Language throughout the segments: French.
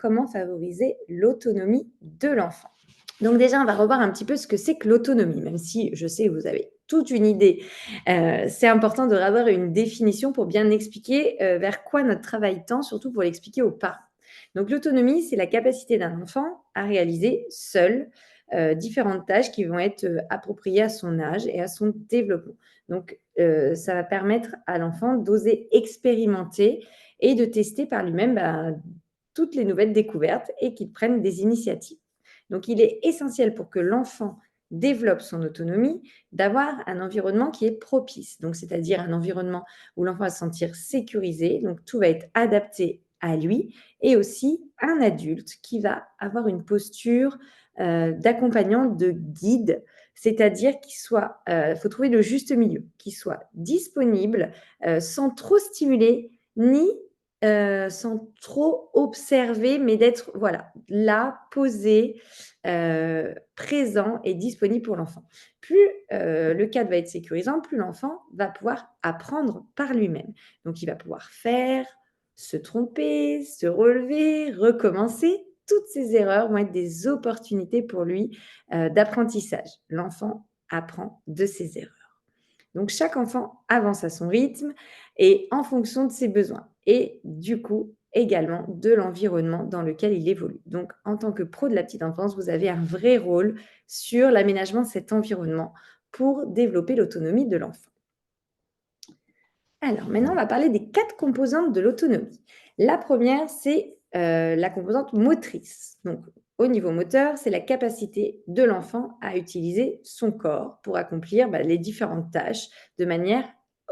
comment favoriser l'autonomie de l'enfant. Donc déjà, on va revoir un petit peu ce que c'est que l'autonomie, même si je sais que vous avez toute une idée. C'est important de avoir une définition pour bien expliquer vers quoi notre travail tend, surtout pour l'expliquer aux parents. Donc l'autonomie, c'est la capacité d'un enfant à réaliser seul différentes tâches qui vont être appropriées à son âge et à son développement. Donc ça va permettre à l'enfant d'oser expérimenter et de tester par lui-même toutes les nouvelles découvertes et qu'il prenne des initiatives. Donc, il est essentiel pour que l'enfant développe son autonomie d'avoir un environnement qui est propice. Donc, c'est-à-dire un environnement où l'enfant va se sentir sécurisé. Donc, tout va être adapté à lui et aussi un adulte qui va avoir une posture d'accompagnant, de guide, c'est-à-dire qu'il soit, faut trouver le juste milieu, qu'il soit disponible sans trop stimuler ni sans trop observer, mais d'être voilà, là, posé, présent et disponible pour l'enfant. Plus le cadre va être sécurisant, plus l'enfant va pouvoir apprendre par lui-même. Donc, il va pouvoir faire, se tromper, se relever, recommencer. Toutes ces erreurs vont être des opportunités pour lui d'apprentissage. L'enfant apprend de ses erreurs. Donc, chaque enfant avance à son rythme et en fonction de ses besoins. Et du coup, également de l'environnement dans lequel il évolue. Donc, en tant que pro de la petite enfance, vous avez un vrai rôle sur l'aménagement de cet environnement pour développer l'autonomie de l'enfant. Alors, maintenant, on va parler des 4 composantes de l'autonomie. La première, c'est la composante motrice. Donc, au niveau moteur, c'est la capacité de l'enfant à utiliser son corps pour accomplir les différentes tâches de manière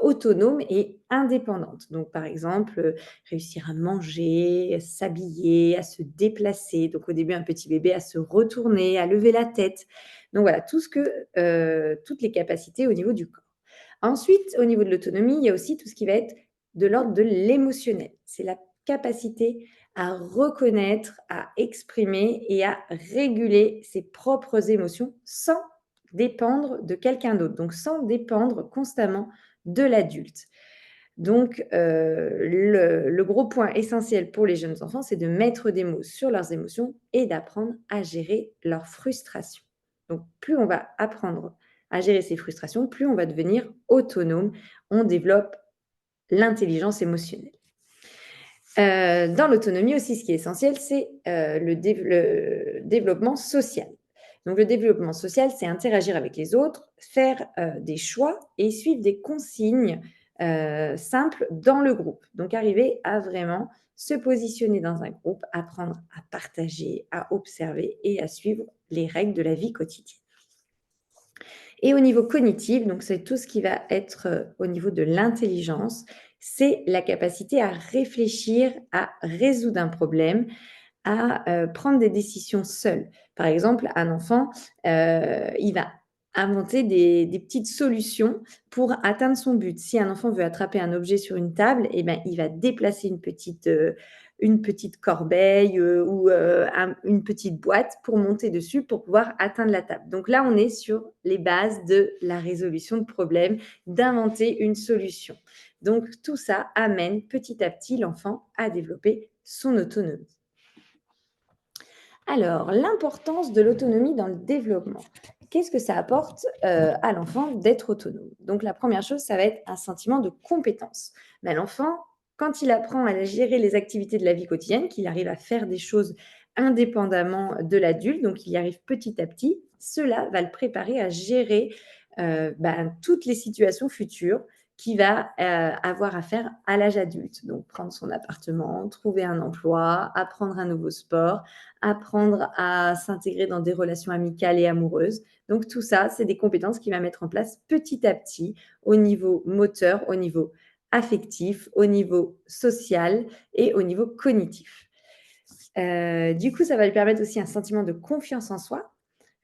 autonome et indépendante. Donc, par exemple, réussir à manger, à s'habiller, à se déplacer. Donc, au début, un petit bébé à se retourner, à lever la tête. Donc, voilà, toutes les capacités au niveau du corps. Ensuite, au niveau de l'autonomie, il y a aussi tout ce qui va être de l'ordre de l'émotionnel. C'est la capacité à reconnaître, à exprimer et à réguler ses propres émotions sans dépendre de quelqu'un d'autre, donc sans dépendre constamment de l'adulte. Donc, le gros point essentiel pour les jeunes enfants, c'est de mettre des mots sur leurs émotions et d'apprendre à gérer leurs frustrations. Donc, plus on va apprendre à gérer ses frustrations, plus on va devenir autonome. On développe l'intelligence émotionnelle. Dans l'autonomie aussi, ce qui est essentiel, c'est le développement social. Donc, le développement social, c'est interagir avec les autres, faire des choix et suivre des consignes simples dans le groupe. Donc, arriver à vraiment se positionner dans un groupe, apprendre à partager, à observer et à suivre les règles de la vie quotidienne. Et au niveau cognitif, donc c'est tout ce qui va être au niveau de l'intelligence, c'est la capacité à réfléchir, à résoudre un problème, à prendre des décisions seul. Par exemple, un enfant, il va inventer des petites solutions pour atteindre son but. Si un enfant veut attraper un objet sur une table, eh ben, il va déplacer une petite corbeille ou une petite boîte pour monter dessus pour pouvoir atteindre la table. Donc là, on est sur les bases de la résolution de problèmes, d'inventer une solution. Donc tout ça amène petit à petit l'enfant à développer son autonomie. Alors, l'importance de l'autonomie dans le développement. Qu'est-ce que ça apporte à l'enfant d'être autonome? Donc, la première chose, ça va être un sentiment de compétence. Mais l'enfant, quand il apprend à gérer les activités de la vie quotidienne, qu'il arrive à faire des choses indépendamment de l'adulte, donc il y arrive petit à petit, cela va le préparer à gérer toutes les situations futures qui va avoir à faire à l'âge adulte. Donc, prendre son appartement, trouver un emploi, apprendre un nouveau sport, apprendre à s'intégrer dans des relations amicales et amoureuses. Donc, tout ça, c'est des compétences qu'il va mettre en place petit à petit au niveau moteur, au niveau affectif, au niveau social et au niveau cognitif. Du coup, ça va lui permettre aussi un sentiment de confiance en soi.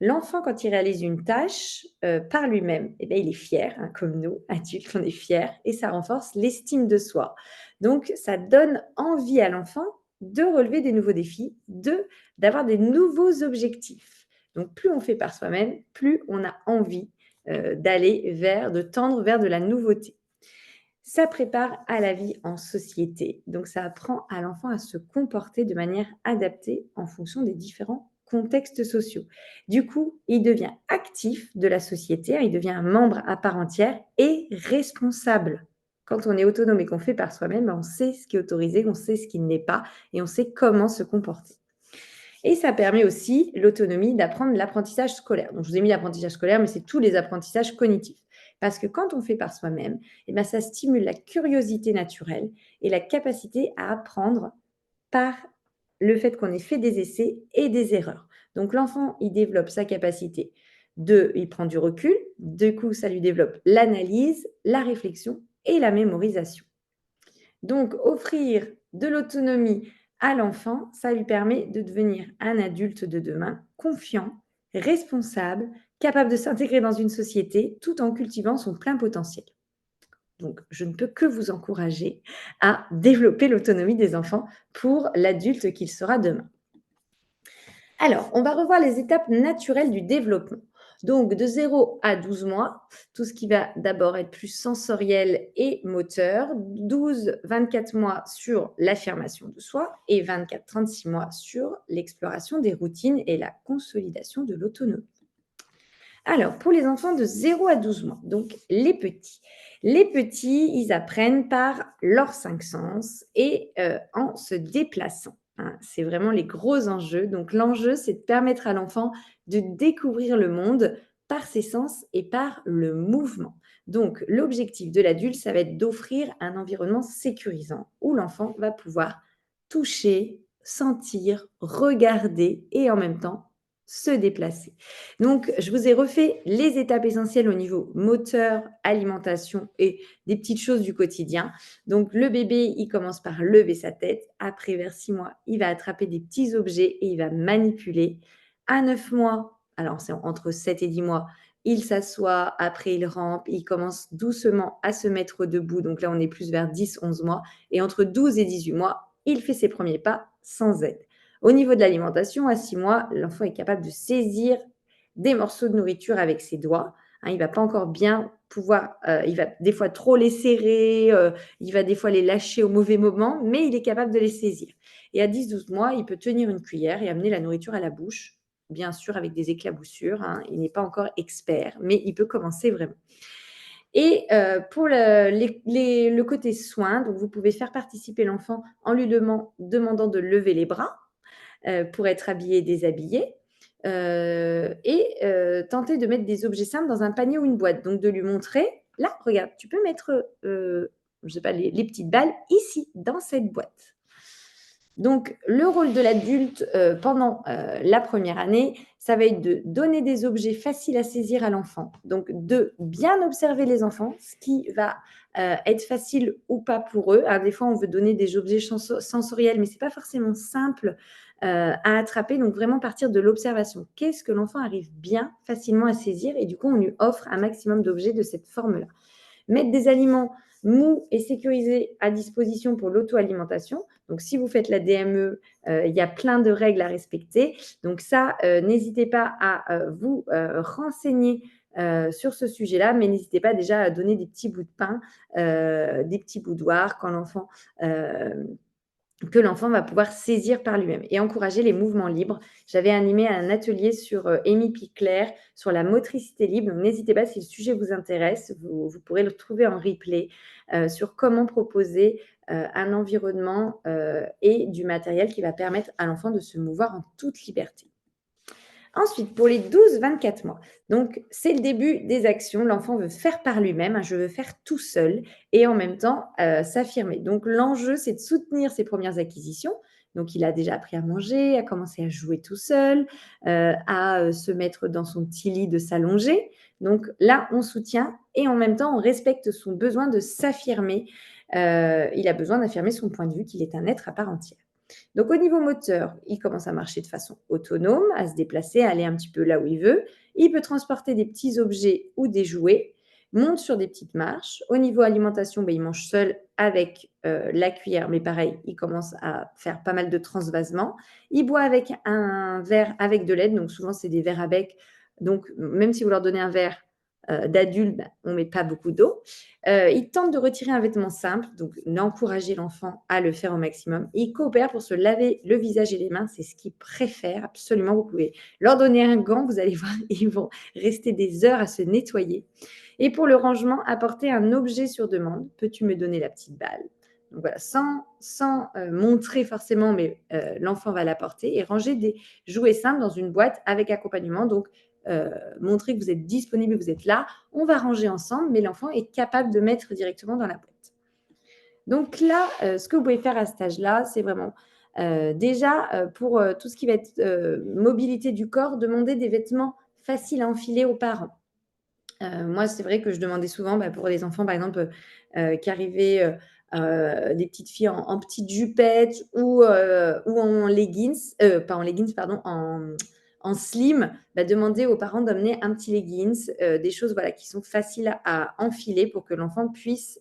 L'enfant, quand il réalise une tâche par lui-même, eh bien, il est fier, hein, comme nous, adultes, on est fiers, et ça renforce l'estime de soi. Donc, ça donne envie à l'enfant de relever des nouveaux défis, d'avoir des nouveaux objectifs. Donc, plus on fait par soi-même, plus on a envie de tendre vers de la nouveauté. Ça prépare à la vie en société. Donc, ça apprend à l'enfant à se comporter de manière adaptée en fonction des différents contextes sociaux. Du coup, il devient actif de la société, hein, il devient un membre à part entière et responsable. Quand on est autonome et qu'on fait par soi-même, ben, on sait ce qui est autorisé, on sait ce qui ne l'est pas et on sait comment se comporter. Et ça permet aussi l'autonomie d'apprendre l'apprentissage scolaire. Donc, je vous ai mis l'apprentissage scolaire, mais c'est tous les apprentissages cognitifs. Parce que quand on fait par soi-même, eh ben, ça stimule la curiosité naturelle et la capacité à apprendre par le fait qu'on ait fait des essais et des erreurs. Donc, l'enfant, il développe sa capacité il prend du recul, du coup, ça lui développe l'analyse, la réflexion et la mémorisation. Donc, offrir de l'autonomie à l'enfant, ça lui permet de devenir un adulte de demain, confiant, responsable, capable de s'intégrer dans une société tout en cultivant son plein potentiel. Donc, je ne peux que vous encourager à développer l'autonomie des enfants pour l'adulte qu'il sera demain. Alors, on va revoir les étapes naturelles du développement. Donc, de 0 à 12 mois, tout ce qui va d'abord être plus sensoriel et moteur, 12-24 mois sur l'affirmation de soi et 24-36 mois sur l'exploration des routines et la consolidation de l'autonomie. Alors, pour les enfants de 0 à 12 mois, donc les petits. Les petits, ils apprennent par leurs 5 sens et en se déplaçant, hein. C'est vraiment les gros enjeux. Donc, l'enjeu, c'est de permettre à l'enfant de découvrir le monde par ses sens et par le mouvement. Donc, l'objectif de l'adulte, ça va être d'offrir un environnement sécurisant où l'enfant va pouvoir toucher, sentir, regarder et en même temps se déplacer. Donc, je vous ai refait les étapes essentielles au niveau moteur, alimentation et des petites choses du quotidien. Donc, le bébé, il commence par lever sa tête. Après, vers 6 mois, il va attraper des petits objets et il va manipuler. À 9 mois, alors c'est entre 7 et 10 mois, il s'assoit, après il rampe, il commence doucement à se mettre debout. Donc là, on est plus vers 10-11 mois. Et entre 12 et 18 mois, il fait ses premiers pas sans aide. Au niveau de l'alimentation, à 6 mois, l'enfant est capable de saisir des morceaux de nourriture avec ses doigts. Hein, il ne va pas encore bien pouvoir, il va des fois trop les serrer, il va des fois les lâcher au mauvais moment, mais il est capable de les saisir. Et à 10-12 mois, il peut tenir une cuillère et amener la nourriture à la bouche, bien sûr avec des éclaboussures, hein. Il n'est pas encore expert, mais il peut commencer vraiment. Et pour le côté soin, donc vous pouvez faire participer l'enfant en lui demandant de lever les bras, pour être habillé et déshabillé. Et tenter de mettre des objets simples dans un panier ou une boîte. Donc de lui montrer, là, regarde, tu peux mettre, je sais pas, les petites balles ici, dans cette boîte. Donc le rôle de l'adulte pendant la première année, ça va être de donner des objets faciles à saisir à l'enfant. Donc de bien observer les enfants, ce qui va être facile ou pas pour eux. Alors, des fois, on veut donner des objets sensoriels, mais ce n'est pas forcément simple à attraper. Donc vraiment partir de l'observation. Qu'est-ce que l'enfant arrive bien facilement à saisir? Et du coup, on lui offre un maximum d'objets de cette forme-là. Mettre des aliments mous et sécurisés à disposition pour l'auto-alimentation. Donc, si vous faites la DME, il y a plein de règles à respecter. Donc ça, n'hésitez pas à vous renseigner sur ce sujet-là, mais n'hésitez pas déjà à donner des petits bouts de pain, des petits boudoirs quand l'enfant que l'enfant va pouvoir saisir par lui-même et encourager les mouvements libres. J'avais animé un atelier sur Amy Picler, sur la motricité libre. Donc, n'hésitez pas, si le sujet vous intéresse, vous pourrez le trouver en replay sur comment proposer un environnement et du matériel qui va permettre à l'enfant de se mouvoir en toute liberté. Ensuite, pour les 12-24 mois, donc c'est le début des actions. L'enfant veut faire par lui-même, hein, je veux faire tout seul et en même temps s'affirmer. Donc l'enjeu, c'est de soutenir ses premières acquisitions. Donc il a déjà appris à manger, à commencer à jouer tout seul, à se mettre dans son petit lit de s'allonger. Donc là, on soutient et en même temps, on respecte son besoin de s'affirmer. Il a besoin d'affirmer son point de vue, qu'il est un être à part entière. Donc, au niveau moteur, il commence à marcher de façon autonome, à se déplacer, à aller un petit peu là où il veut. Il peut transporter des petits objets ou des jouets, monte sur des petites marches. Au niveau alimentation, il mange seul avec la cuillère, mais pareil, il commence à faire pas mal de transvasement. Il boit avec un verre avec de l'aide, donc souvent c'est des verres à bec. Donc, même si vous leur donnez un verre, d'adultes, bah, on ne met pas beaucoup d'eau. Il tente de retirer un vêtement simple, donc d'encourager l'enfant à le faire au maximum. Il coopère pour se laver le visage et les mains, c'est ce qu'il préfère absolument. Vous pouvez leur donner un gant, vous allez voir, ils vont rester des heures à se nettoyer. Et pour le rangement, apporter un objet sur demande. Peux-tu me donner la petite balle? Donc voilà, sans montrer forcément, mais l'enfant va l'apporter et ranger des jouets simples dans une boîte avec accompagnement. Donc, montrer que vous êtes disponible, que vous êtes là. On va ranger ensemble, mais l'enfant est capable de mettre directement dans la boîte. Donc là, ce que vous pouvez faire à cet âge-là, c'est vraiment déjà pour tout ce qui va être mobilité du corps, demander des vêtements faciles à enfiler aux parents. Moi, c'est vrai que je demandais souvent, pour les enfants, par exemple, qui arrivaient, des petites filles en petites jupettes ou en leggings, pas en leggings, pardon, en slim, demander aux parents d'amener un petit leggings, des choses, voilà, qui sont faciles à enfiler pour que l'enfant puisse,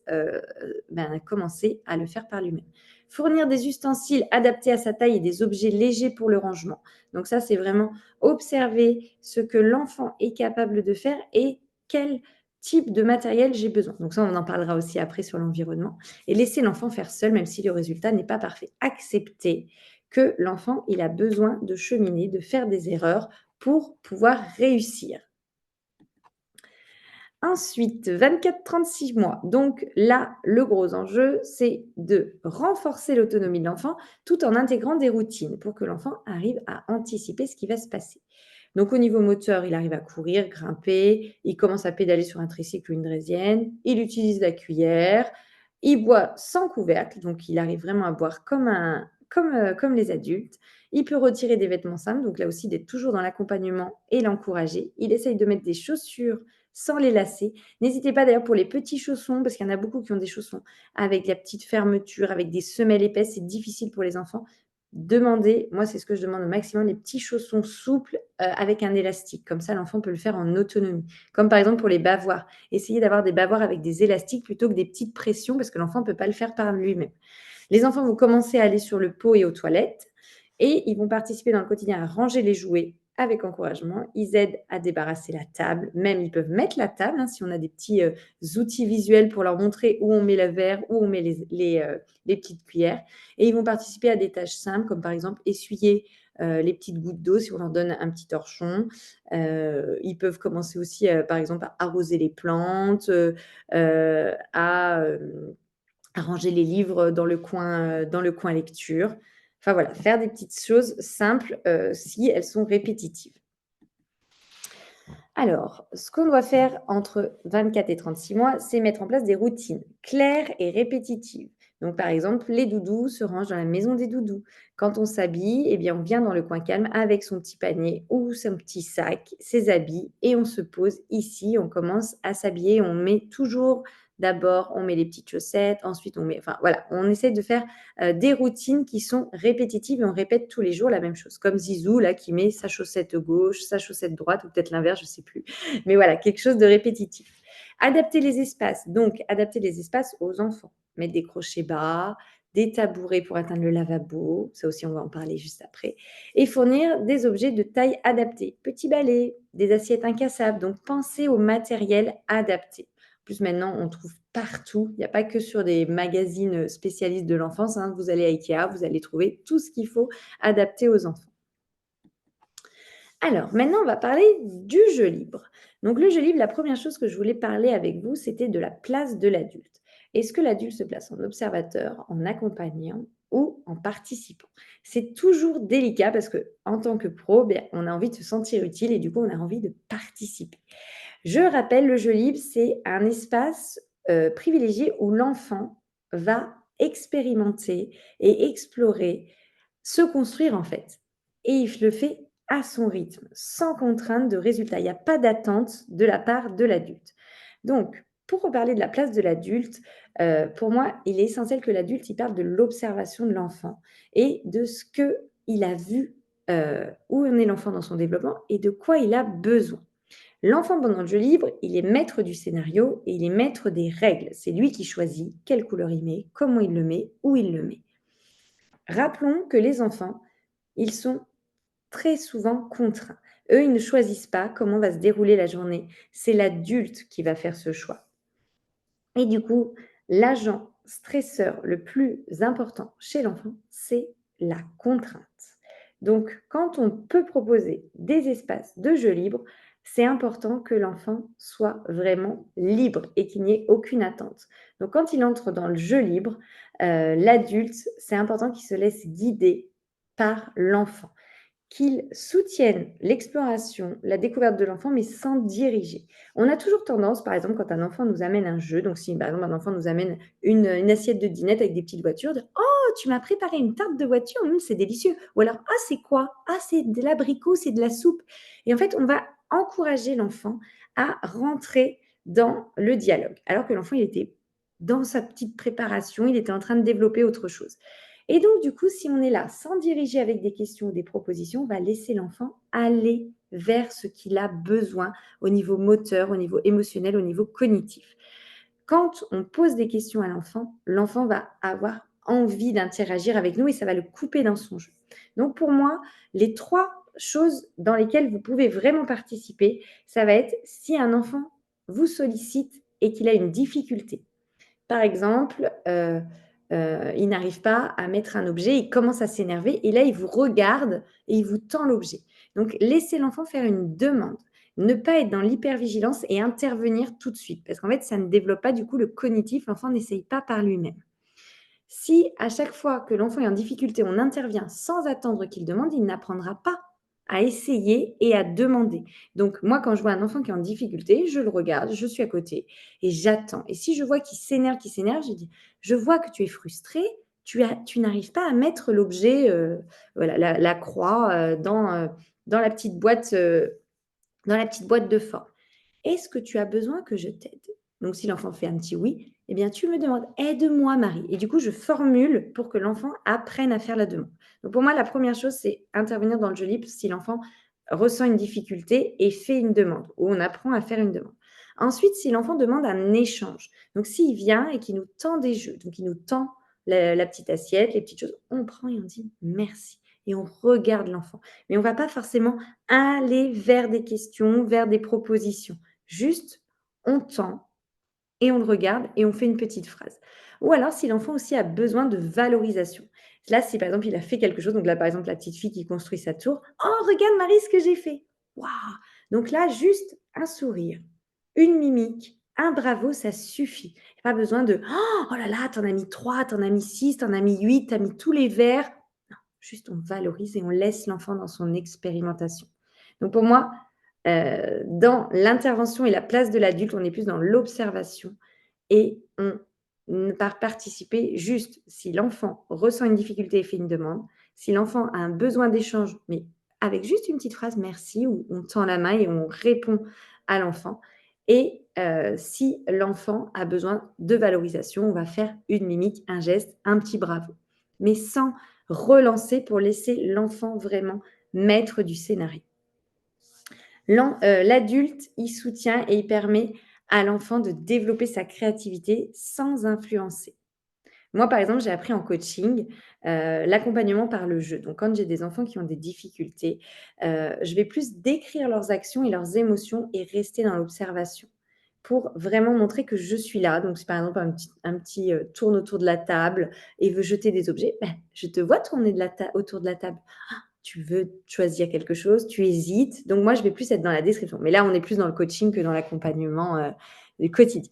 commencer à le faire par lui-même. Fournir des ustensiles adaptés à sa taille et des objets légers pour le rangement. Donc ça, c'est vraiment observer ce que l'enfant est capable de faire et quel type de matériel j'ai besoin. Donc ça, on en parlera aussi après sur l'environnement. Et laisser l'enfant faire seul, même si le résultat n'est pas parfait. Accepter que l'enfant, il a besoin de cheminer, de faire des erreurs pour pouvoir réussir. Ensuite, 24-36 mois. Donc là, le gros enjeu, c'est de renforcer l'autonomie de l'enfant tout en intégrant des routines pour que l'enfant arrive à anticiper ce qui va se passer. Donc au niveau moteur, il arrive à courir, grimper, il commence à pédaler sur un tricycle ou une draisienne, il utilise la cuillère, il boit sans couvercle, donc il arrive vraiment à boire comme les adultes. Il peut retirer des vêtements simples, donc là aussi d'être toujours dans l'accompagnement et l'encourager. Il essaye de mettre des chaussures sans les lacets. N'hésitez pas d'ailleurs pour les petits chaussons, parce qu'il y en a beaucoup qui ont des chaussons avec la petite fermeture, avec des semelles épaisses, c'est difficile pour les enfants. Demandez, moi c'est ce que je demande au maximum, les petits chaussons souples avec un élastique. Comme ça, l'enfant peut le faire en autonomie. Comme par exemple pour les bavoirs. Essayez d'avoir des bavoirs avec des élastiques plutôt que des petites pressions, parce que l'enfant ne peut pas le faire par lui-même. Les enfants vont commencer à aller sur le pot et aux toilettes et ils vont participer dans le quotidien à ranger les jouets avec encouragement. Ils aident à débarrasser la table. Même, ils peuvent mettre la table si on a des petits outils visuels pour leur montrer où on met le verre, où on met les petites cuillères. Et ils vont participer à des tâches simples comme par exemple essuyer les petites gouttes d'eau si on leur donne un petit torchon. Ils peuvent commencer aussi, par exemple, à arroser les plantes, à ranger les livres dans le coin lecture. Enfin voilà, faire des petites choses simples si elles sont répétitives. Alors, ce qu'on doit faire entre 24 et 36 mois, c'est mettre en place des routines claires et répétitives. Donc, par exemple, les doudous se rangent dans la maison des doudous. Quand on s'habille, eh bien, on vient dans le coin calme avec son petit panier ou son petit sac, ses habits, et on se pose ici. On commence à s'habiller. On met toujours, d'abord, on met les petites chaussettes, ensuite on met, enfin voilà, on essaie de faire des routines qui sont répétitives et on répète tous les jours la même chose. Comme Zizou, là, qui met sa chaussette gauche, sa chaussette droite, ou peut-être l'inverse, je ne sais plus. Mais voilà, quelque chose de répétitif. Adapter les espaces. Donc, adapter les espaces aux enfants. Mettre des crochets bas, des tabourets pour atteindre le lavabo. Ça aussi, on va en parler juste après. Et fournir des objets de taille adaptée. Petits balais, des assiettes incassables. Donc, pensez au matériel adapté. En plus, maintenant, on trouve partout. Il n'y a pas que sur des magazines spécialistes de l'enfance. Vous allez à Ikea, vous allez trouver tout ce qu'il faut adapter aux enfants. Alors, maintenant, on va parler du jeu libre. Donc, le jeu libre, la première chose que je voulais parler avec vous, c'était de la place de l'adulte. Est-ce que l'adulte se place en observateur, en accompagnant ou en participant? C'est toujours délicat parce que en tant que pro, on a envie de se sentir utile et du coup, on a envie de participer. Je rappelle, le jeu libre, c'est un espace privilégié où l'enfant va expérimenter et explorer, se construire en fait. Et il le fait à son rythme, sans contrainte de résultat. Il n'y a pas d'attente de la part de l'adulte. Donc, pour reparler de la place de l'adulte, pour moi, il est essentiel que l'adulte il parle de l'observation de l'enfant et de ce qu'il a vu, où en est l'enfant dans son développement et de quoi il a besoin. L'enfant pendant le jeu libre, il est maître du scénario et il est maître des règles. C'est lui qui choisit quelle couleur il met, comment il le met, où il le met. Rappelons que les enfants, ils sont très souvent contraints. Eux, ils ne choisissent pas comment va se dérouler la journée. C'est l'adulte qui va faire ce choix. Et du coup, l'agent stresseur le plus important chez l'enfant, c'est la contrainte. Donc, quand on peut proposer des espaces de jeu libre, c'est important que l'enfant soit vraiment libre et qu'il n'y ait aucune attente. Donc, quand il entre dans le jeu libre, l'adulte, c'est important qu'il se laisse guider par l'enfant, qu'ils soutiennent l'exploration, la découverte de l'enfant, mais sans diriger. On a toujours tendance, par exemple, quand un enfant nous amène un jeu, donc si par exemple un enfant nous amène une assiette de dinette avec des petites voitures, de «Oh, tu m'as préparé une tarte de voiture, c'est délicieux!» ou alors «Ah, c'est quoi? Ah, c'est de l'abricot, c'est de la soupe!» et en fait, on va encourager l'enfant à rentrer dans le dialogue, alors que l'enfant, il était dans sa petite préparation, il était en train de développer autre chose. Et donc, du coup, si on est là sans diriger avec des questions ou des propositions, on va laisser l'enfant aller vers ce qu'il a besoin au niveau moteur, au niveau émotionnel, au niveau cognitif. Quand on pose des questions à l'enfant, l'enfant va avoir envie d'interagir avec nous et ça va le couper dans son jeu. Donc, pour moi, les 3 choses dans lesquelles vous pouvez vraiment participer, ça va être si un enfant vous sollicite et qu'il a une difficulté. Par exemple, il n'arrive pas à mettre un objet, il commence à s'énerver et là, il vous regarde et il vous tend l'objet. Donc laissez l'enfant faire une demande. Ne pas être dans l'hypervigilance et intervenir tout de suite parce qu'en fait, ça ne développe pas du coup le cognitif, l'enfant n'essaye pas par lui-même. Si à chaque fois que l'enfant est en difficulté, on intervient sans attendre qu'il demande, il n'apprendra pas à essayer et à demander. Donc moi, quand je vois un enfant qui est en difficulté, je le regarde, je suis à côté et j'attends. Et si je vois qu'il s'énerve, je dis: «Je vois que tu es frustré, tu n'arrives pas à mettre l'objet, voilà, la croix, dans la petite boîte, dans la petite boîte de forme. Est-ce que tu as besoin que je t'aide?» Donc si l'enfant fait un petit oui, eh bien tu me demandes: «Aide-moi Marie» et du coup je formule pour que l'enfant apprenne à faire la demande. Donc pour moi, la première chose, c'est intervenir dans le jeu libre si l'enfant ressent une difficulté et fait une demande ou on apprend à faire une demande. Ensuite, si l'enfant demande un échange, donc s'il vient et qu'il nous tend des jeux, donc il nous tend la petite assiette, les petites choses, on prend et on dit: «Merci» et on regarde l'enfant. Mais on va pas forcément aller vers des questions, vers des propositions. Juste, on tend et on le regarde et on fait une petite phrase. Ou alors, si l'enfant aussi a besoin de valorisation. Là, si par exemple, il a fait quelque chose, donc là, par exemple, la petite fille qui construit sa tour. «Oh, regarde Marie ce que j'ai fait!» Waouh! Donc là, juste un sourire, une mimique, un bravo, ça suffit. Il y a pas besoin de: «Oh là là, tu en as mis 3, tu en as mis 6, tu en as mis 8, tu as mis tous les verres». Non, juste on valorise et on laisse l'enfant dans son expérimentation. Donc pour moi, dans l'intervention et la place de l'adulte, on est plus dans l'observation et on ne part participer juste si l'enfant ressent une difficulté et fait une demande, si l'enfant a un besoin d'échange, mais avec juste une petite phrase «merci» ou on tend la main et on répond à l'enfant et si l'enfant a besoin de valorisation, on va faire une mimique, un geste, un petit bravo, mais sans relancer pour laisser l'enfant vraiment maître du scénario. L'adulte, il soutient et il permet à l'enfant de développer sa créativité sans influencer. Moi, par exemple, j'ai appris en coaching, l'accompagnement par le jeu. Donc quand j'ai des enfants qui ont des difficultés, je vais plus décrire leurs actions et leurs émotions et rester dans l'observation pour vraiment montrer que je suis là. Donc si par exemple un petit tourne autour de la table et veut jeter des objets, ben, je te vois tourner autour de la table. Tu veux choisir quelque chose, tu hésites. Donc moi, je vais plus être dans la description. Mais là, on est plus dans le coaching que dans l'accompagnement, du quotidien.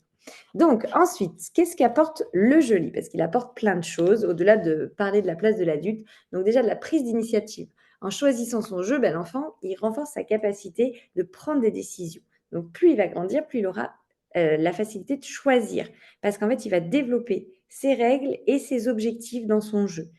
Donc ensuite, qu'est-ce qu'apporte le joli? Parce qu'il apporte plein de choses, au-delà de parler de la place de l'adulte. Donc déjà de la prise d'initiative. En choisissant son jeu, ben, l'enfant, il renforce sa capacité de prendre des décisions. Donc plus il va grandir, plus il aura la facilité de choisir. Parce qu'en fait, il va développer ses règles et ses objectifs dans son jeu.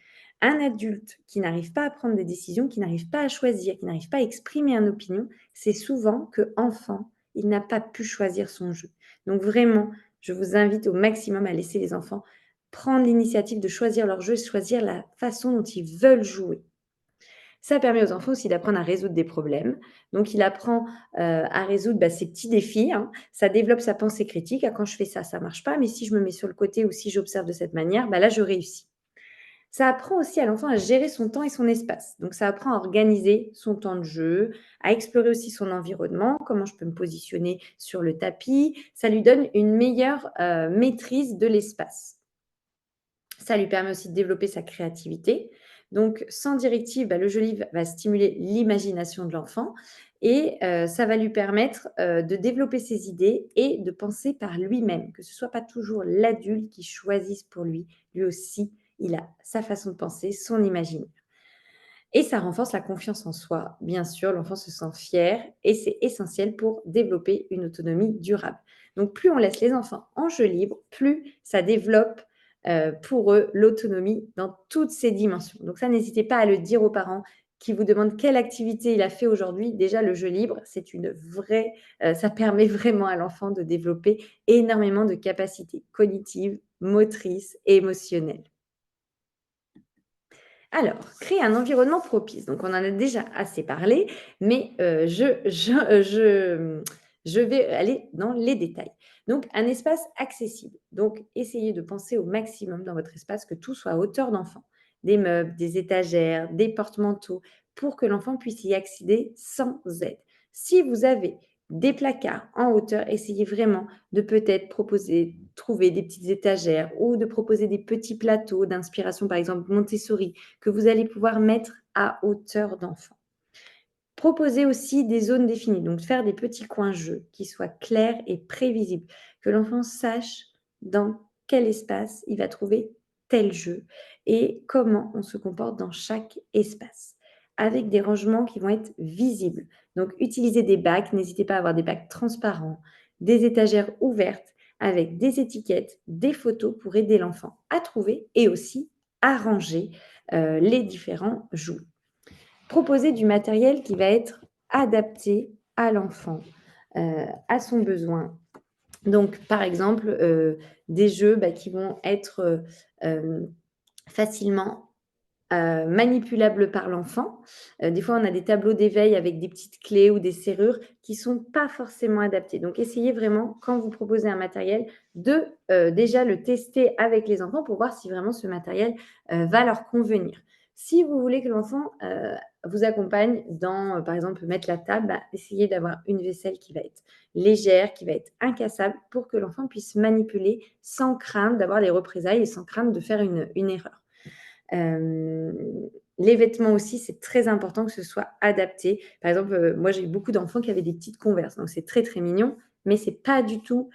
Un adulte qui n'arrive pas à prendre des décisions, qui n'arrive pas à choisir, qui n'arrive pas à exprimer une opinion, c'est souvent que enfant, il n'a pas pu choisir son jeu. Donc vraiment, je vous invite au maximum à laisser les enfants prendre l'initiative de choisir leur jeu, choisir la façon dont ils veulent jouer. Ça permet aux enfants aussi d'apprendre à résoudre des problèmes. Donc il apprend, à résoudre, ses petits défis, hein. Ça développe sa pensée critique: «Ah quand je fais ça, ça marche pas, mais si je me mets sur le côté ou si j'observe de cette manière, là je réussis». Ça apprend aussi à l'enfant à gérer son temps et son espace. Donc ça apprend à organiser son temps de jeu, à explorer aussi son environnement, comment je peux me positionner sur le tapis. Ça lui donne une meilleure, maîtrise de l'espace. Ça lui permet aussi de développer sa créativité. Donc, sans directive, le jeu livre va stimuler l'imagination de l'enfant et ça va lui permettre, de développer ses idées et de penser par lui-même, que ce soit pas toujours l'adulte qui choisisse pour lui. Lui aussi, il a sa façon de penser, son imaginaire. Et ça renforce la confiance en soi. Bien sûr, l'enfant se sent fier et c'est essentiel pour développer une autonomie durable. Donc, plus on laisse les enfants en jeu libre, plus ça développe pour eux l'autonomie dans toutes ses dimensions. Donc ça, n'hésitez pas à le dire aux parents qui vous demandent quelle activité il a fait aujourd'hui. Déjà, le jeu libre, c'est une vraie, ça permet vraiment à l'enfant de développer énormément de capacités cognitives, motrices et émotionnelles. Alors, créer un environnement propice. Donc, on en a déjà assez parlé, mais je vais aller dans les détails. Donc, un espace accessible. Donc, essayez de penser au maximum dans votre espace que tout soit à hauteur d'enfant. Des meubles, des étagères, des porte-manteaux, pour que l'enfant puisse y accéder sans aide. Si vous avez des placards en hauteur, essayez vraiment de peut-être proposer, trouver des petites étagères ou de proposer des petits plateaux d'inspiration, par exemple Montessori, que vous allez pouvoir mettre à hauteur d'enfant. Proposer aussi des zones définies, donc faire des petits coins jeux qui soient clairs et prévisibles, que l'enfant sache dans quel espace il va trouver tel jeu et comment on se comporte dans chaque espace, avec des rangements qui vont être visibles. Donc, utilisez des bacs, n'hésitez pas à avoir des bacs transparents, des étagères ouvertes avec des étiquettes, des photos pour aider l'enfant à trouver et aussi à ranger les différents jouets. Proposer du matériel qui va être adapté à l'enfant, à son besoin. Donc, par exemple, des jeux, qui vont être, facilement, manipulables par l'enfant. Des fois, on a des tableaux d'éveil avec des petites clés ou des serrures qui sont pas forcément adaptées. Donc, essayez vraiment, quand vous proposez un matériel, de, déjà le tester avec les enfants pour voir si vraiment ce matériel, va leur convenir. Si vous voulez que l'enfant, vous accompagne dans, par exemple, mettre la table, essayez d'avoir une vaisselle qui va être légère, qui va être incassable pour que l'enfant puisse manipuler sans crainte d'avoir des représailles et sans crainte de faire une erreur. Hem, les vêtements aussi, c'est très important que ce soit adapté. Par exemple, moi, j'ai eu beaucoup d'enfants qui avaient des petites Converse, donc c'est très, très mignon, mais c'est pas du tout,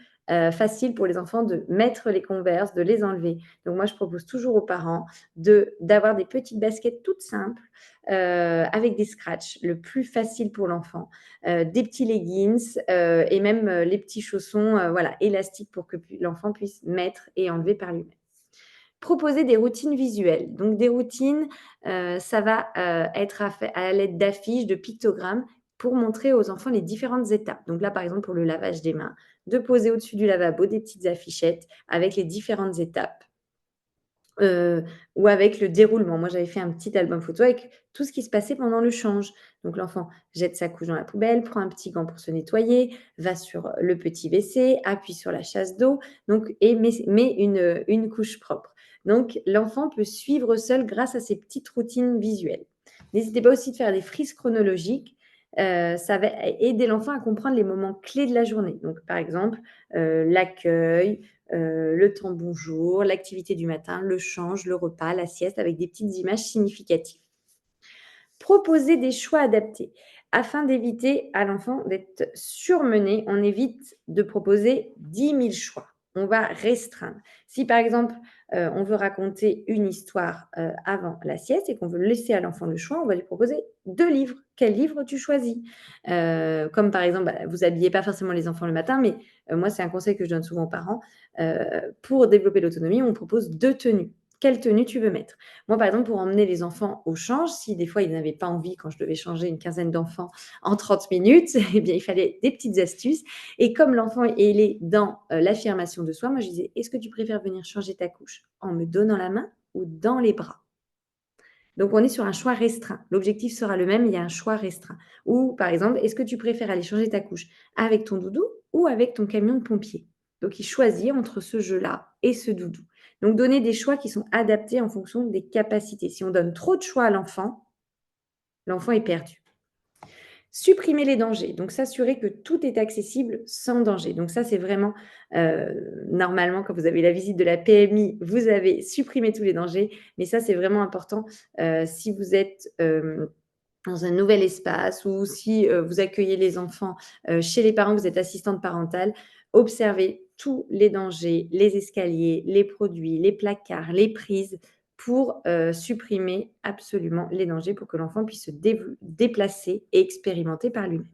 facile pour les enfants de mettre les Converse, de les enlever. Donc moi, je propose toujours aux parents d'avoir des petites baskets toutes simples, avec des scratchs, le plus facile pour l'enfant, des petits leggings, et même, les petits chaussons, voilà, élastiques pour que l'enfant puisse mettre et enlever par lui-même. Proposer des routines visuelles. Donc des routines, ça va, être à l'aide d'affiches, de pictogrammes pour montrer aux enfants les différentes étapes. Donc là, par exemple, pour le lavage des mains, de poser au-dessus du lavabo des petites affichettes avec les différentes étapes, heu, ou avec le déroulement. Moi, j'avais fait un petit album photo avec tout ce qui se passait pendant le change. Donc l'enfant jette sa couche dans la poubelle, prend un petit gant pour se nettoyer, va sur le petit WC, appuie sur la chasse d'eau, donc et met une couche propre. Donc l'enfant peut suivre seul grâce à ces petites routines visuelles. N'hésitez pas aussi de faire des frises chronologiques, ça va aider l'enfant à comprendre les moments clés de la journée. Donc par exemple, l'accueil, le temps bonjour, l'activité du matin, le change, le repas, la sieste avec des petites images significatives. Proposer des choix adaptés. Afin d'éviter à l'enfant d'être surmené, on évite de proposer 10 000 choix. On va restreindre. Si par exemple, on veut raconter une histoire, avant la sieste et qu'on veut laisser à l'enfant le choix, on va lui proposer 2 livres. Quel livre tu choisis? Comme par exemple, vous habillez pas forcément les enfants le matin, mais moi c'est un conseil que je donne souvent aux parents, pour développer l'autonomie, on propose 2 tenues. Quelle tenue tu veux mettre? Moi, par exemple, pour emmener les enfants au change, si des fois ils n'avaient pas envie, quand je devais changer une quinzaine d'enfants en 30 minutes, eh bien, il fallait des petites astuces. Et comme l'enfant il est dans l'affirmation de soi, moi je disais, est-ce que tu préfères venir changer ta couche en me donnant la main ou dans les bras? Donc, on est sur un choix restreint. L'objectif sera le même, il y a un choix restreint. Ou, par exemple, est-ce que tu préfères aller changer ta couche avec ton doudou ou avec ton camion de pompier? Donc, il choisit entre ce jeu-là et ce doudou. Donc, donner des choix qui sont adaptés en fonction des capacités. Si on donne trop de choix à l'enfant est perdu. Supprimer les dangers, donc s'assurer que tout est accessible sans danger. Donc ça, c'est vraiment, normalement, quand vous avez la visite de la PMI, vous avez supprimé tous les dangers, mais ça, c'est vraiment important, si vous êtes, dans un nouvel espace ou si, vous accueillez les enfants, chez les parents, vous êtes assistante parentale, observez tous les dangers, les escaliers, les produits, les placards, les prises pour, supprimer absolument les dangers pour que l'enfant puisse se déplacer et expérimenter par lui-même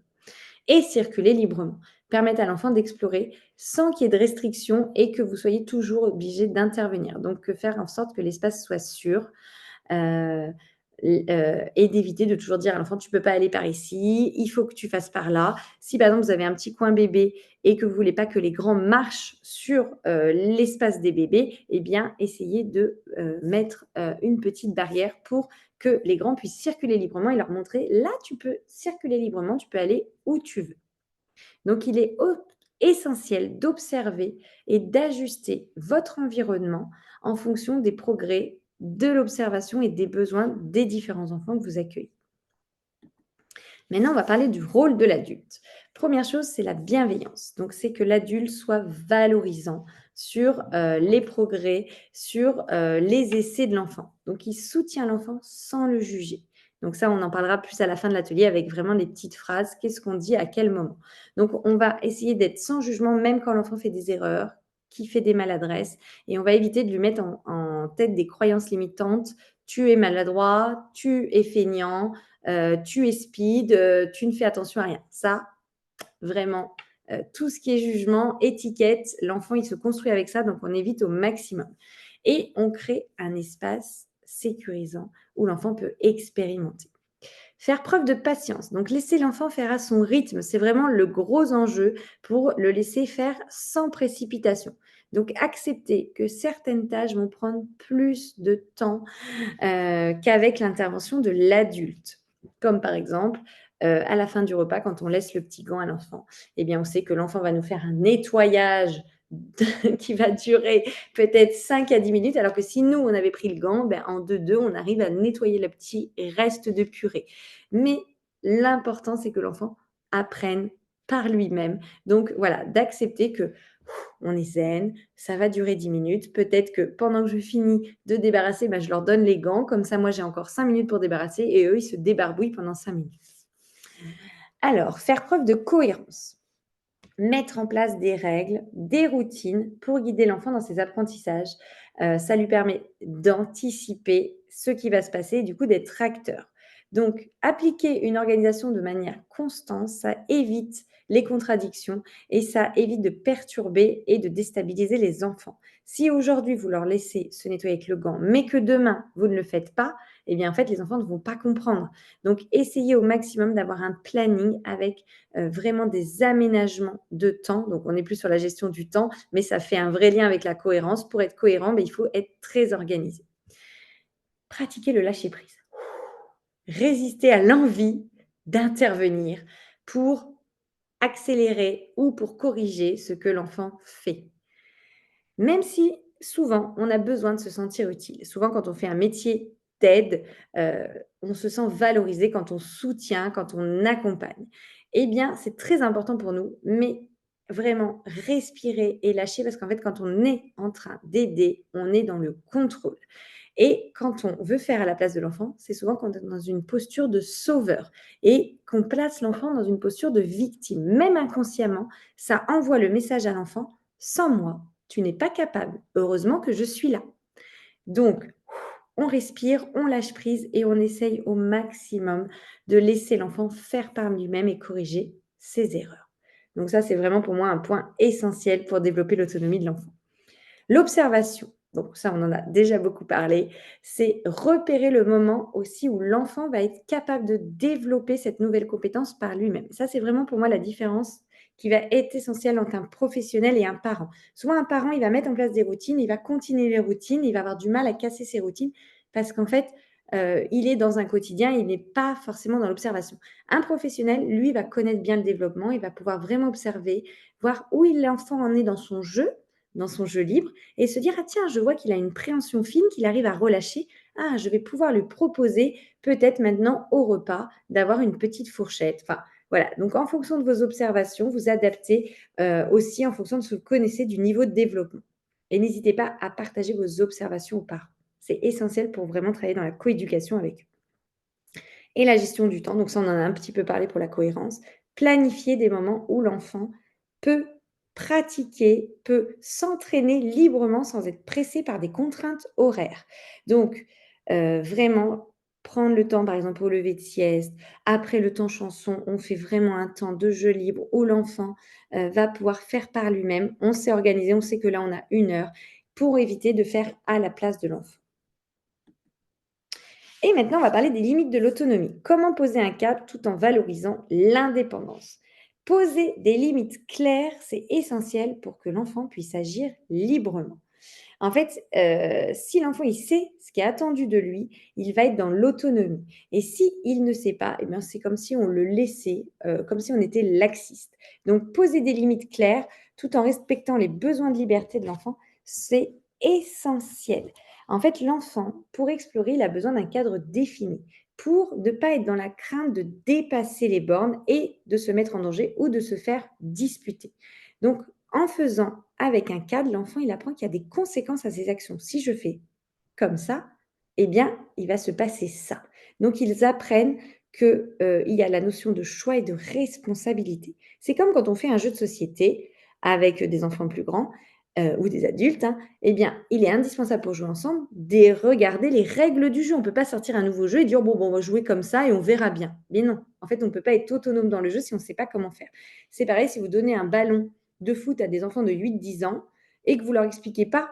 et circuler librement. Permettre à l'enfant d'explorer sans qu'il y ait de restrictions et que vous soyez toujours obligé d'intervenir. Donc, faire en sorte que l'espace soit sûr, heu et d'éviter de toujours dire à l'enfant: «Tu peux pas aller par ici, il faut que tu fasses par là». Si par exemple vous avez un petit coin bébé et que vous voulez pas que les grands marchent sur, l'espace des bébés, eh bien essayez de, mettre, une petite barrière pour que les grands puissent circuler librement et leur montrer: «Là, tu peux circuler librement, tu peux aller où tu veux». Donc il est essentiel d'observer et d'ajuster votre environnement en fonction des progrès, de l'observation et des besoins des différents enfants que vous accueillez. Maintenant, on va parler du rôle de l'adulte. Première chose, c'est la bienveillance. Donc, c'est que l'adulte soit valorisant sur les progrès, sur les essais de l'enfant. Donc, il soutient l'enfant sans le juger. Donc, ça, on en parlera plus à la fin de l'atelier avec vraiment des petites phrases. Qu'est-ce qu'on dit à quel moment? Donc, on va essayer d'être sans jugement, même quand l'enfant fait des erreurs, qui fait des maladresses. Et on va éviter de lui mettre en tête des croyances limitantes. Tu es maladroit, tu es feignant, tu es speed, tu ne fais attention à rien. Ça, vraiment, tout ce qui est jugement, étiquette, l'enfant, il se construit avec ça, donc on évite au maximum. Et on crée un espace sécurisant où l'enfant peut expérimenter. Faire preuve de patience, donc laisser l'enfant faire à son rythme, c'est vraiment le gros enjeu pour le laisser faire sans précipitation. Donc accepter que certaines tâches vont prendre plus de temps qu'avec l'intervention de l'adulte. Comme par exemple, à la fin du repas, quand on laisse le petit gant à l'enfant, eh bien, on sait que l'enfant va nous faire un nettoyage qui va durer peut-être 5 à 10 minutes, alors que si nous, on avait pris le gant, ben, en 2-2, on arrive à nettoyer le petit reste de purée. Mais l'important, c'est que l'enfant apprenne par lui-même. Donc voilà, d'accepter que on est zen, ça va durer 10 minutes. Peut-être que pendant que je finis de débarrasser, bah, je leur donne les gants. Comme ça, moi, j'ai encore 5 minutes pour débarrasser et eux, ils se débarbouillent pendant 5 minutes. Alors, faire preuve de cohérence. Mettre en place des règles, des routines pour guider l'enfant dans ses apprentissages. Ça lui permet d'anticiper ce qui va se passer et du coup d'être acteur. Donc, appliquer une organisation de manière constante, ça évite les contradictions et ça évite de perturber et de déstabiliser les enfants. Si aujourd'hui vous leur laissez se nettoyer avec le gant, mais que demain vous ne le faites pas, eh bien en fait les enfants ne vont pas comprendre. Donc, essayez au maximum d'avoir un planning avec vraiment des aménagements de temps. Donc, on n'est plus sur la gestion du temps, mais ça fait un vrai lien avec la cohérence. Pour être cohérent, il faut être très organisé. Pratiquer le lâcher-prise. Résister à l'envie d'intervenir pour accélérer ou pour corriger ce que l'enfant fait. Même si souvent, on a besoin de se sentir utile. Souvent, quand on fait un métier d'aide, heu, on se sent valorisé quand on soutient, quand on accompagne. Eh bien, c'est très important pour nous, mais vraiment respirer et lâcher parce qu'en fait, quand on est en train d'aider, on est dans le contrôle et quand on veut faire à la place de l'enfant, c'est souvent quand on est dans une posture de sauveur et qu'on place l'enfant dans une posture de victime. Même inconsciemment, ça envoie le message à l'enfant: «Sans moi, tu n'es pas capable. Heureusement que je suis là». Donc, on respire, on lâche prise et on essaye au maximum de laisser l'enfant faire par lui-même et corriger ses erreurs. Donc ça, c'est vraiment pour moi un point essentiel pour développer l'autonomie de l'enfant. L'observation, donc ça, on en a déjà beaucoup parlé, c'est repérer le moment aussi où l'enfant va être capable de développer cette nouvelle compétence par lui-même. Ça, c'est vraiment pour moi la différence qui va être essentielle entre un professionnel et un parent. Souvent, un parent, il va mettre en place des routines, il va continuer les routines, il va avoir du mal à casser ses routines parce qu'en fait, il est dans un quotidien, il n'est pas forcément dans l'observation. Un professionnel, lui, va connaître bien le développement, il va pouvoir vraiment observer, voir où l'enfant en est dans son jeu, dans son jeu libre et se dire: «Ah tiens, je vois qu'il a une préhension fine, qu'il arrive à relâcher. Ah, je vais pouvoir lui proposer peut-être maintenant au repas d'avoir une petite fourchette». Enfin, voilà, donc en fonction de vos observations, vous adaptez, aussi en fonction de ce que vous connaissez du niveau de développement et n'hésitez pas à partager vos observations aux parents. C'est essentiel pour vraiment travailler dans la coéducation avec eux. Et la gestion du temps, donc ça, on en a un petit peu parlé pour la cohérence. Planifier des moments où l'enfant peut pratiquer, peut s'entraîner librement sans être pressé par des contraintes horaires. Donc, vraiment prendre le temps, par exemple, au lever de sieste, après le temps chanson, on fait vraiment un temps de jeu libre où l'enfant, va pouvoir faire par lui-même. On s'est organisé, on sait que là, on a 1 heure pour éviter de faire à la place de l'enfant. Et maintenant, on va parler des limites de l'autonomie. Comment poser un cadre tout en valorisant l'indépendance? Poser des limites claires, c'est essentiel pour que l'enfant puisse agir librement. En fait, si l'enfant il sait ce qui est attendu de lui, il va être dans l'autonomie. Et si il ne sait pas, eh bien, c'est comme si on le laissait, comme si on était laxiste. Donc poser des limites claires, tout en respectant les besoins de liberté de l'enfant, c'est essentiel. En fait, l'enfant, pour explorer, il a besoin d'un cadre défini, pour ne pas être dans la crainte de dépasser les bornes et de se mettre en danger ou de se faire disputer. Donc en faisant avec un cadre, l'enfant, il apprend qu'il y a des conséquences à ses actions. Si je fais comme ça, eh bien, il va se passer ça. Donc ils apprennent que, il y a la notion de choix et de responsabilité. C'est comme quand on fait un jeu de société avec des enfants plus grands, ou des adultes, hein, eh bien, il est indispensable pour jouer ensemble de regarder les règles du jeu. On ne peut pas sortir un nouveau jeu et dire: «Bon, on va jouer comme ça et on verra bien». Mais non, en fait, on ne peut pas être autonome dans le jeu si on ne sait pas comment faire. C'est pareil si vous donnez un ballon de foot à des enfants de 8-10 ans et que vous leur expliquez pas,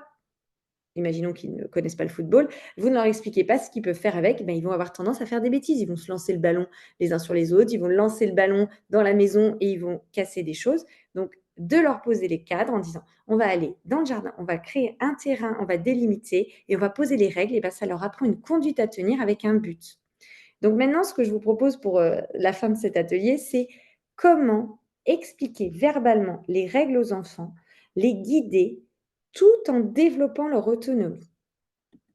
imaginons qu'ils ne connaissent pas le football, vous ne leur expliquez pas ce qu'ils peuvent faire avec, ben, ils vont avoir tendance à faire des bêtises. Ils vont se lancer le ballon les uns sur les autres, ils vont lancer le ballon dans la maison et ils vont casser des choses. Donc, de leur poser les cadres en disant: «On va aller dans le jardin, on va créer un terrain, on va délimiter et on va poser les règles» et ben, ça leur apprend une conduite à tenir avec un but. Donc maintenant, ce que je vous propose pour, la fin de cet atelier, c'est comment expliquer verbalement les règles aux enfants, les guider, tout en développant leur autonomie.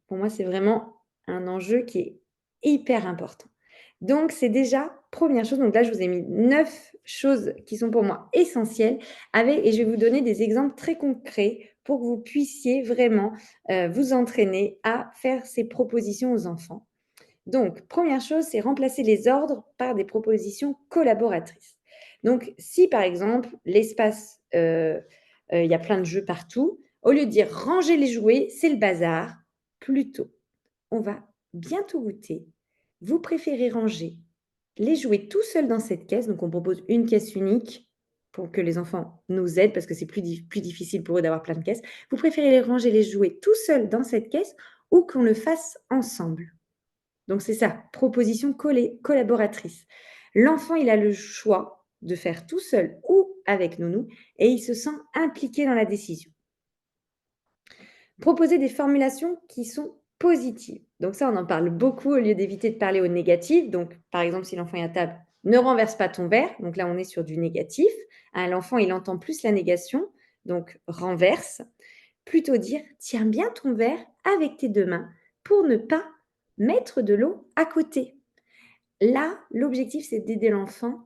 Pour moi, c'est vraiment un enjeu qui est hyper important. Donc c'est déjà première chose, donc là, je vous ai mis 9 choses qui sont pour moi essentielles avec et je vais vous donner des exemples très concrets pour que vous puissiez vraiment, vous entraîner à faire ces propositions aux enfants. Donc, première chose, c'est remplacer les ordres par des propositions collaboratrices. Donc, si par exemple, l'espace, il y a plein de jeux partout, au lieu de dire: «Rangez les jouets, c'est le bazar», plutôt, on va bientôt goûter. Vous préférez ranger les jouets tout seuls dans cette caisse, donc on propose une caisse unique pour que les enfants nous aident parce que c'est plus difficile pour eux d'avoir plein de caisses. Vous préférez les ranger les jouets tout seuls dans cette caisse ou qu'on le fasse ensemble? Donc c'est ça, proposition collaboratrice. L'enfant, il a le choix de faire tout seul ou avec nounou et il se sent impliqué dans la décision. Proposer des formulations qui sont positives. Donc ça, on en parle beaucoup au lieu d'éviter de parler au négatif. Donc, par exemple, si l'enfant est à table, ne renverse pas ton verre. Donc là, on est sur du négatif. Hein, l'enfant, il entend plus la négation. Donc, renverse. Plutôt dire, tiens bien ton verre avec tes 2 mains pour ne pas mettre de l'eau à côté. Là, l'objectif, c'est d'aider l'enfant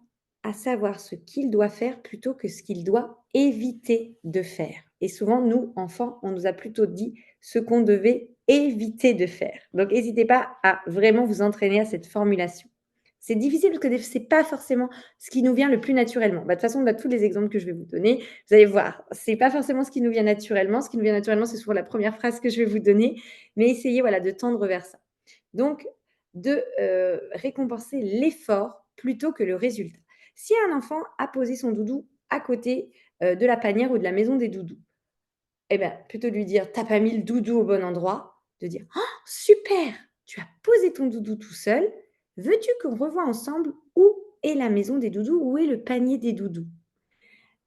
à savoir ce qu'il doit faire plutôt que ce qu'il doit éviter de faire. Et souvent, nous, enfants, on nous a plutôt dit ce qu'on devait éviter de faire. Donc, n'hésitez pas à vraiment vous entraîner à cette formulation. C'est difficile parce que ce n'est pas forcément ce qui nous vient le plus naturellement. Bah, de toute façon, tous les exemples que je vais vous donner, vous allez voir, ce n'est pas forcément ce qui nous vient naturellement. Ce qui nous vient naturellement, c'est souvent la première phrase que je vais vous donner. Mais essayez voilà, de tendre vers ça. Donc, de récompenser l'effort plutôt que le résultat. Si un enfant a posé son doudou à côté, de la panière ou de la maison des doudous, eh ben, plutôt de lui dire: «Tu as pas mis le doudou au bon endroit», de dire: «Oh super! Tu as posé ton doudou tout seul. Veux-tu qu'on revoie ensemble où est la maison des doudous? Où est le panier des doudous?»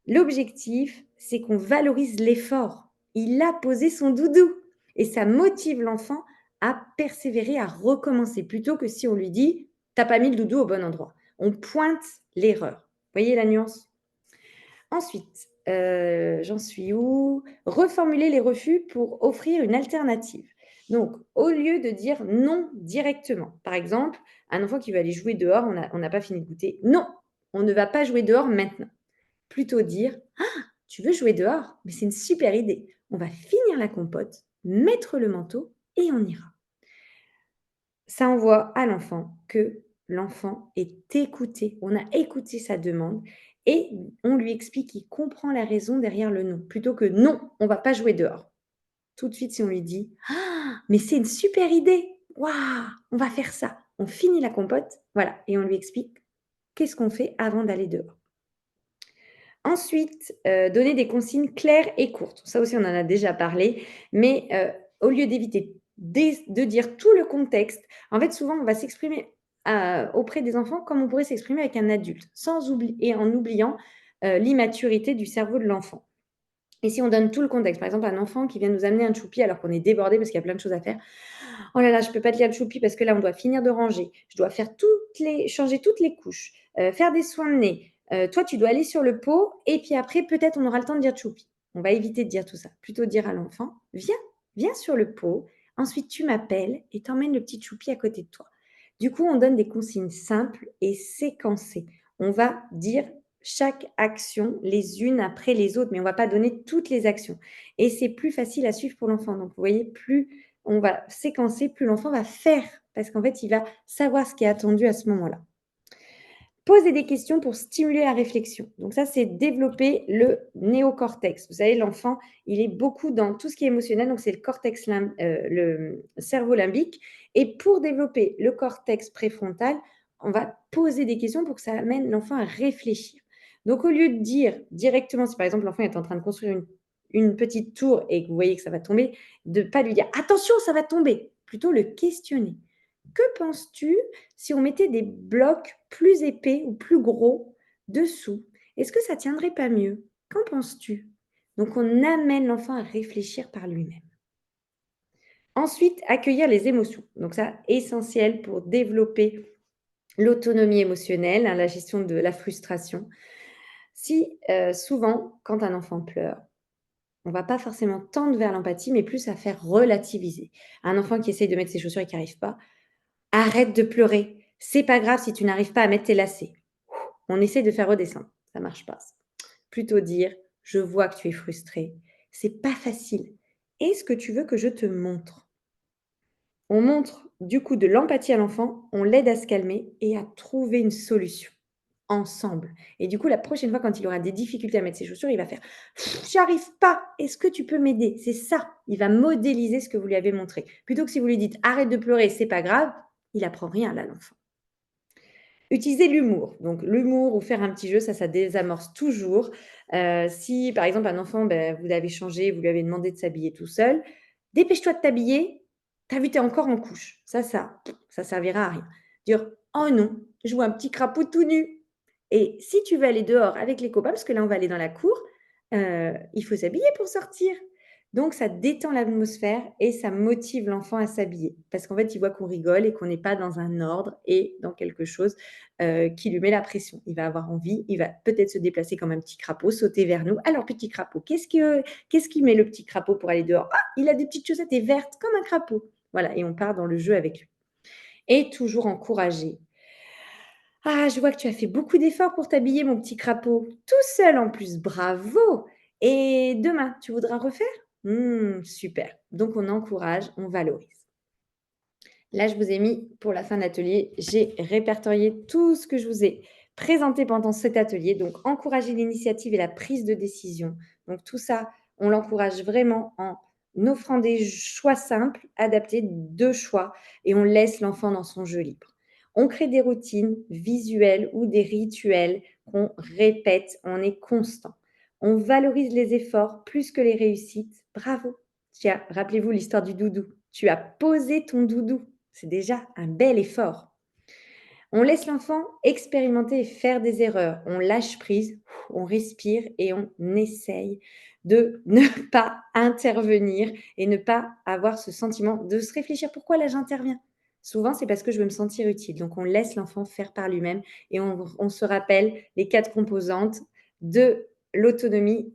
L'objectif, c'est qu'on valorise l'effort. Il a posé son doudou et ça motive l'enfant à persévérer, à recommencer, plutôt que si on lui dit: «Tu pas mis le doudou au bon endroit». On pointe l'erreur. Voyez la nuance? Ensuite, j'en suis où? Reformuler les refus pour offrir une alternative. Donc, au lieu de dire non directement, par exemple, un enfant qui veut aller jouer dehors, on n'a pas fini de goûter. Non, on ne va pas jouer dehors maintenant. Plutôt dire: «Ah, tu veux jouer dehors? Mais c'est une super idée. On va finir la compote, mettre le manteau et on ira». Ça envoie à l'enfant que l'enfant est écouté. On a écouté sa demande et on lui explique qu'il comprend la raison derrière le non, plutôt que: «Non, on va pas jouer dehors». Tout de suite, si on lui dit: «Ah, mais c'est une super idée! Waouh, on va faire ça». On finit la compote, voilà, et on lui explique qu'est-ce qu'on fait avant d'aller dehors. Ensuite, donner des consignes claires et courtes. Ça aussi, on en a déjà parlé, mais au lieu d'éviter de dire tout le contexte, en fait, souvent, on va s'exprimer, auprès des enfants comme on pourrait s'exprimer avec un adulte, sans oubli et en oubliant, l'immaturité du cerveau de l'enfant. Et si on donne tout le contexte, par exemple, un enfant qui vient nous amener un choupi alors qu'on est débordé parce qu'il y a plein de choses à faire. «Oh là là, je peux pas te lire le choupi parce que là, on doit finir de ranger. Je dois faire changer toutes les couches, faire des soins de nez. Toi, tu dois aller sur le pot et puis après, peut-être, on aura le temps de dire choupi». On va éviter de dire tout ça. Plutôt dire à l'enfant: «Viens, viens sur le pot, ensuite tu m'appelles et tu emmènes le petit choupi à côté de toi». Du coup, on donne des consignes simples et séquencées. On va dire chaque action les unes après les autres, mais on va pas donner toutes les actions et c'est plus facile à suivre pour l'enfant. Donc vous voyez, plus on va séquencer, plus l'enfant va faire parce qu'en fait, il va savoir ce qui est attendu à ce moment-là. Poser des questions pour stimuler la réflexion. Donc ça, c'est développer le néocortex. Vous savez, l'enfant, il est beaucoup dans tout ce qui est émotionnel, donc c'est le cortex le cerveau limbique et pour développer le cortex préfrontal, on va poser des questions pour que ça amène l'enfant à réfléchir. Donc au lieu de dire directement, si par exemple l'enfant est en train de construire une petite tour et que vous voyez que ça va tomber, de ne pas lui dire: «Attention, ça va tomber!» Plutôt le questionner. Que penses-tu si on mettait des blocs plus épais ou plus gros dessous? Est-ce que ça tiendrait pas mieux? Qu'en penses-tu? Donc on amène l'enfant à réfléchir par lui-même. Ensuite, accueillir les émotions. Donc ça, essentiel pour développer l'autonomie émotionnelle, hein, la gestion de la frustration. Si souvent, quand un enfant pleure, on va pas forcément tendre vers l'empathie, mais plus à faire relativiser. Un enfant qui essaye de mettre ses chaussures et qui arrive pas, arrête de pleurer. C'est pas grave si tu n'arrives pas à mettre tes lacets. On essaie de faire redescendre. Ça marche pas. Plutôt dire: «Je vois que tu es frustré. C'est pas facile. Est-ce que tu veux que je te montre?» On montre du coup de l'empathie à l'enfant, on l'aide à se calmer et à trouver une solution ensemble. Et du coup, la prochaine fois quand il aura des difficultés à mettre ses chaussures, il va faire: «J'y arrive pas, est-ce que tu peux m'aider?» C'est ça, il va modéliser ce que vous lui avez montré. Plutôt que si vous lui dites: «Arrête de pleurer, c'est pas grave», il apprend rien là, l'enfant. Utiliser l'humour. Donc l'humour ou faire un petit jeu, ça désamorce toujours. Si par exemple un enfant, vous l'avez changé, vous lui avez demandé de s'habiller tout seul: «Dépêche-toi de t'habiller, tu as vu, tu es encore en couche». Ça servira à rien. Dire: «Oh non, je vois un petit crapaud tout nu». Et si tu veux aller dehors avec les copains, parce que là on va aller dans la cour, il faut s'habiller pour sortir. Donc ça détend l'atmosphère et ça motive l'enfant à s'habiller. Parce qu'en fait, il voit qu'on rigole et qu'on n'est pas dans un ordre et dans quelque chose, qui lui met la pression. Il va avoir envie, il va peut-être se déplacer comme un petit crapaud, sauter vers nous. «Alors petit crapaud, qu'est-ce qu'il met le petit crapaud pour aller dehors? Ah, il a des petites chaussettes et vertes comme un crapaud». Voilà, et on part dans le jeu avec lui. Et toujours encourager. «Ah, je vois que tu as fait beaucoup d'efforts pour t'habiller, mon petit crapaud. Tout seul en plus, bravo! Et demain, tu voudras refaire? Super». Donc on encourage, on valorise. Là, je vous ai mis pour la fin de l'atelier, j'ai répertorié tout ce que je vous ai présenté pendant cet atelier. Donc encourager l'initiative et la prise de décision. Donc tout ça, on l'encourage vraiment en offrant des choix simples, adaptés, 2 choix et on laisse l'enfant dans son jeu libre. On crée des routines visuelles ou des rituels qu'on répète, on est constant. On valorise les efforts plus que les réussites. Bravo! Tiens, rappelez-vous l'histoire du doudou. Tu as posé ton doudou. C'est déjà un bel effort. On laisse l'enfant expérimenter et faire des erreurs. On lâche prise, on respire et on essaye de ne pas intervenir et ne pas avoir ce sentiment de se réfléchir: «Pourquoi là j'interviens?» Souvent, c'est parce que je veux me sentir utile. Donc on laisse l'enfant faire par lui-même et on se rappelle les 4 composantes de l'autonomie,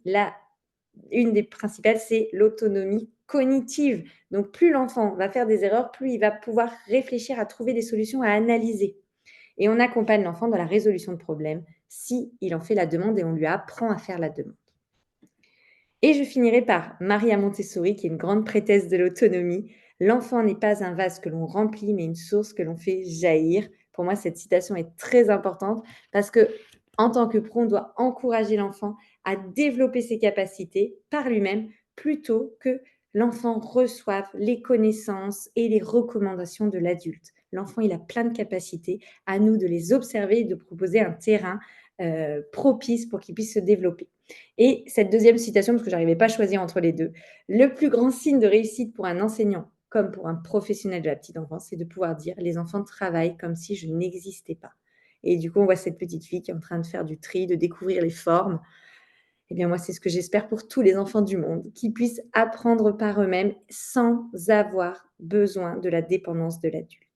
une des principales, c'est l'autonomie cognitive. Donc plus l'enfant va faire des erreurs, plus il va pouvoir réfléchir, à trouver des solutions, à analyser. Et on accompagne l'enfant dans la résolution de problèmes si il en fait la demande et on lui apprend à faire la demande. Et je finirai par Maria Montessori, qui est une grande prêtresse de l'autonomie. L'enfant n'est pas un vase que l'on remplit, mais une source que l'on fait jaillir. Pour moi, cette citation est très importante parce que, en tant que pro, on doit encourager l'enfant à développer ses capacités par lui-même plutôt que l'enfant reçoive les connaissances et les recommandations de l'adulte. L'enfant, il a plein de capacités, à nous de les observer et de proposer un terrain propice pour qu'il puisse se développer. Et cette deuxième citation, parce que j'arrivais pas à choisir entre les deux, le plus grand signe de réussite pour un enseignant comme pour un professionnel de la petite enfance, c'est de pouvoir dire les enfants travaillent comme si je n'existais pas. Et du coup, on voit cette petite fille qui est en train de faire du tri, de découvrir les formes. Eh bien, moi, c'est ce que j'espère pour tous les enfants du monde, qu'ils puissent apprendre par eux-mêmes sans avoir besoin de la dépendance de l'adulte.